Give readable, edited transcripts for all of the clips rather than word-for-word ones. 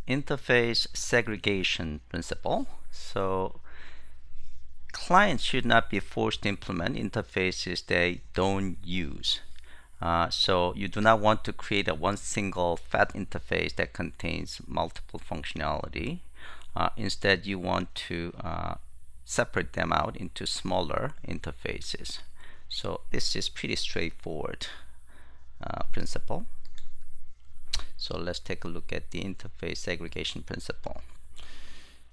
interface segregation principle. So clients should not be forced to implement interfaces they don't use. So you do not want to create a one single fat interface that contains multiple functionality. Instead, you want to separate them out into smaller interfaces. So this is pretty straightforward principle. So let's take a look at the interface segregation principle.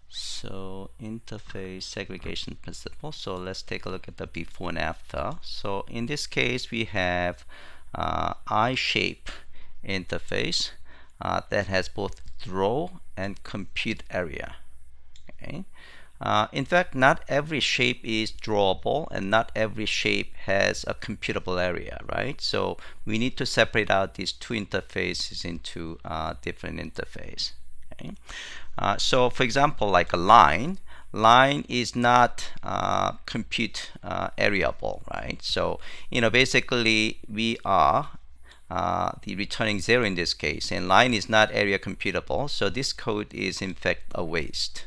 So interface segregation principle. So let's take a look at the before and after. So in this case, we have I-shape interface that has both draw and compute area. Okay. In fact, not every shape is drawable and not every shape has a computable area, right? So we need to separate out these two interfaces into different interface. Okay. So for example, like a line is not compute areable, right? So basically we are the returning 0 in this case, and line is not area computable, so this code is in fact a waste.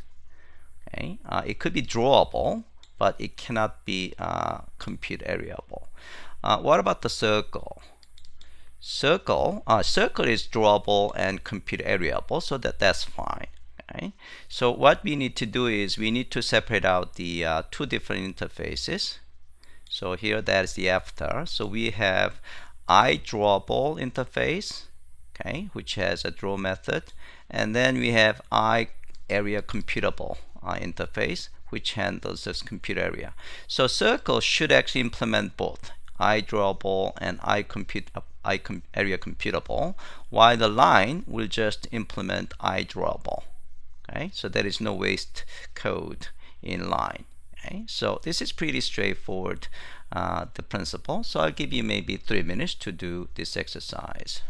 Okay. It could be drawable, but it cannot be compute areable. What about the circle? Circle is drawable and compute areable, so that's fine. Okay. So what we need to do is we need to separate out the two different interfaces. So here that's the after. So we have iDrawable interface, okay, which has a draw method, and then we have iArea computable interface, which handles this compute area. So circle should actually implement both iDrawable and area computable, while the line will just implement iDrawable. Okay, so there is no waste code in line. Okay, so this is pretty straightforward, the principle. So I'll give you maybe 3 minutes to do this exercise.